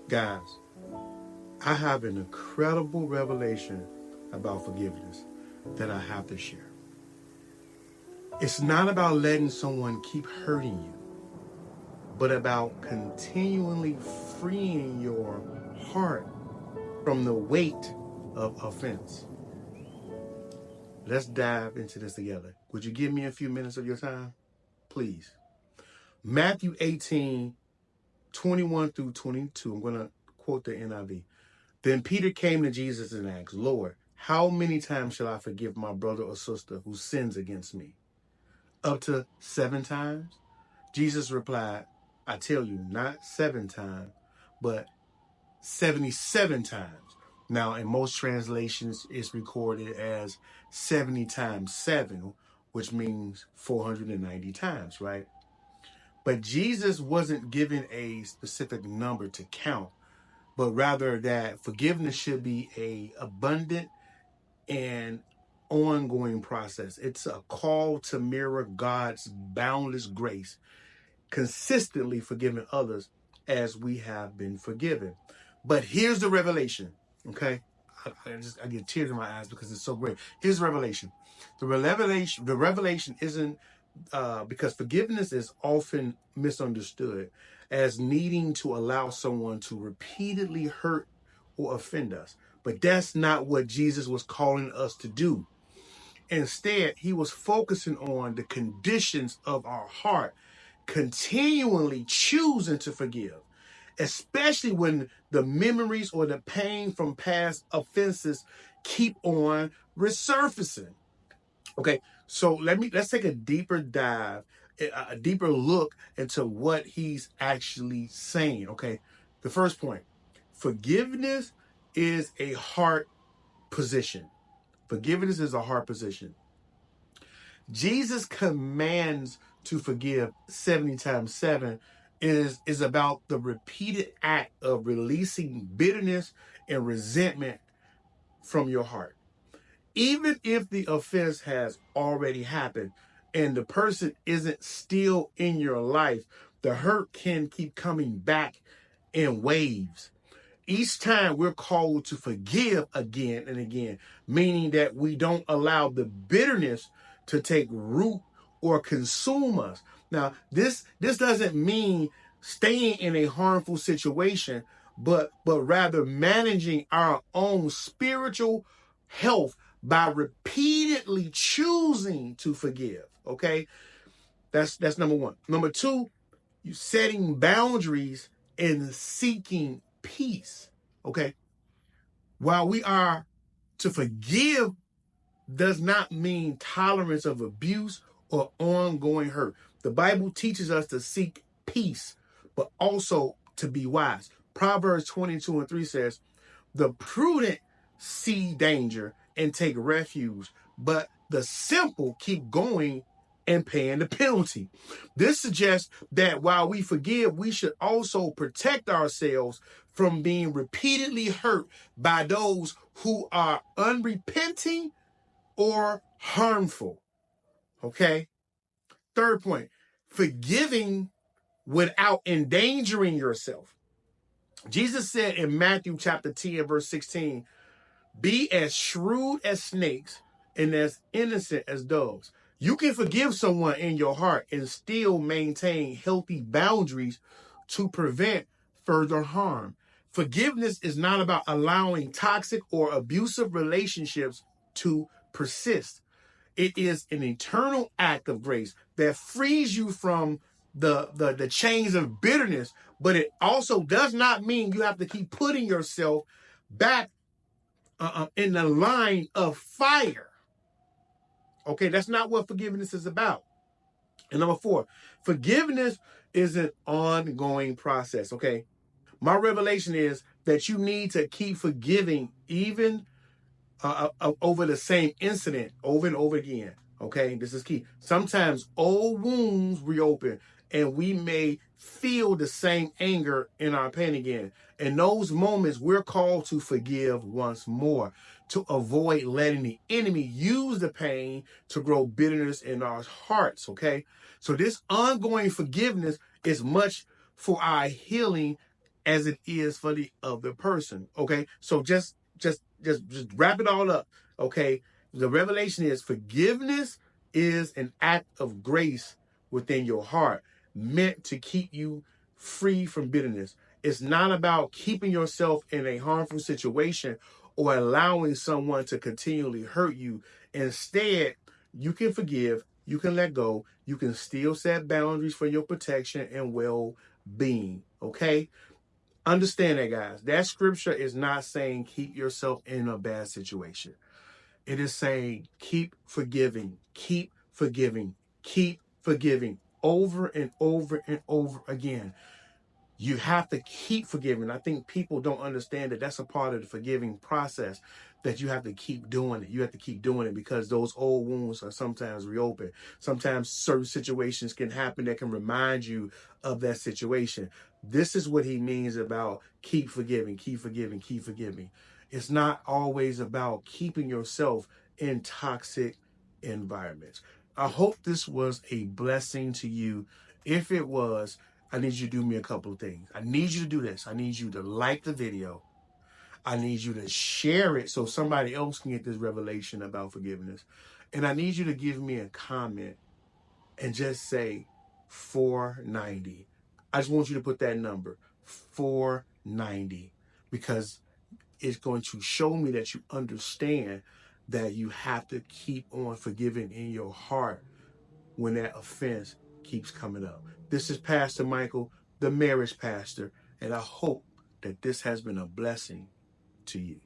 Guys, I have an incredible revelation about forgiveness that I have to share. It's not about letting someone keep hurting you, but about continually freeing your heart from the weight of offense. Let's dive into this together. Would you give me a few minutes of your time? Please. Matthew 18:21 through 22. I'm going to quote the NIV. Then Peter came to Jesus and asked, Lord, how many times shall I forgive my brother or sister who sins against me? Up to 7 times? Jesus replied, I tell you, not 7 times, but 77 times. Now, in most translations, it's recorded as 70 times 7, which means 490 times, right? But Jesus wasn't given a specific number to count, but rather that forgiveness should be a abundant and ongoing process. It's a call to mirror God's boundless grace, consistently forgiving others as we have been forgiven. But here's the revelation, okay? I get tears in my eyes because it's so great. Here's the revelation. The revelation isn't because forgiveness is often misunderstood as needing to allow someone to repeatedly hurt or offend us. But that's not what Jesus was calling us to do. Instead, he was focusing on the conditions of our heart, continually choosing to forgive, especially when the memories or the pain from past offenses keep on resurfacing. Okay, so let's take a deeper dive, a deeper look into what he's actually saying. Okay, the first point, forgiveness is a heart position. Forgiveness is a heart position. Jesus commands to forgive 70 times 7 is about the repeated act of releasing bitterness and resentment from your heart. Even if the offense has already happened and the person isn't still in your life, the hurt can keep coming back in waves. Each time we're called to forgive again and again, meaning that we don't allow the bitterness to take root or consume us. Now, this doesn't mean staying in a harmful situation, but rather managing our own spiritual health by repeatedly choosing to forgive. Okay, that's number one. Number two, you setting boundaries and seeking peace. Okay, while we are to forgive does not mean tolerance of abuse or ongoing hurt. The Bible teaches us to seek peace, but also to be wise. Proverbs 22:3 says, the prudent see danger and take refuge, but the simple keep going and paying the penalty. This suggests that while we forgive, we should also protect ourselves from being repeatedly hurt by those who are unrepenting or harmful. Okay? Third point, forgiving without endangering yourself. Jesus said in Matthew chapter 10, verse 16, be as shrewd as snakes and as innocent as doves. You can forgive someone in your heart and still maintain healthy boundaries to prevent further harm. Forgiveness is not about allowing toxic or abusive relationships to persist. It is an eternal act of grace that frees you from the chains of bitterness, but it also does not mean you have to keep putting yourself back in the line of fire. Okay, that's not what forgiveness is about. And number 4, forgiveness is an ongoing process. Okay, my revelation is that you need to keep forgiving even over the same incident over and over again. Okay, this is key. Sometimes old wounds reopen and we may feel the same anger in our pain again. In those moments, we're called to forgive once more, to avoid letting the enemy use the pain to grow bitterness in our hearts. Okay, so this ongoing forgiveness is much for our healing as it is for the other person. Okay, so just wrap it all up. Okay, the revelation is forgiveness is an act of grace within your heart, meant to keep you free from bitterness. It's not about keeping yourself in a harmful situation or allowing someone to continually hurt you. Instead, you can forgive, you can let go, you can still set boundaries for your protection and well-being. Okay? Understand that, guys. That scripture is not saying keep yourself in a bad situation. It is saying keep forgiving, keep forgiving, keep forgiving over and over and over again. You have to keep forgiving. I think people don't understand that that's a part of the forgiving process, that you have to keep doing it. You have to keep doing it because those old wounds are sometimes reopened. Sometimes certain situations can happen that can remind you of that situation. This is what he means about keep forgiving, keep forgiving, keep forgiving. It's not always about keeping yourself in toxic environments. I hope this was a blessing to you. If it was, I need you to do me a couple of things. I need you to do this. I need you to like the video. I need you to share it so somebody else can get this revelation about forgiveness. And I need you to give me a comment and just say 490. I just want you to put that number, 490, because it's going to show me that you understand that you have to keep on forgiving in your heart when that offense keeps coming up. This is Pastor Michael, the marriage pastor, and I hope that this has been a blessing to you.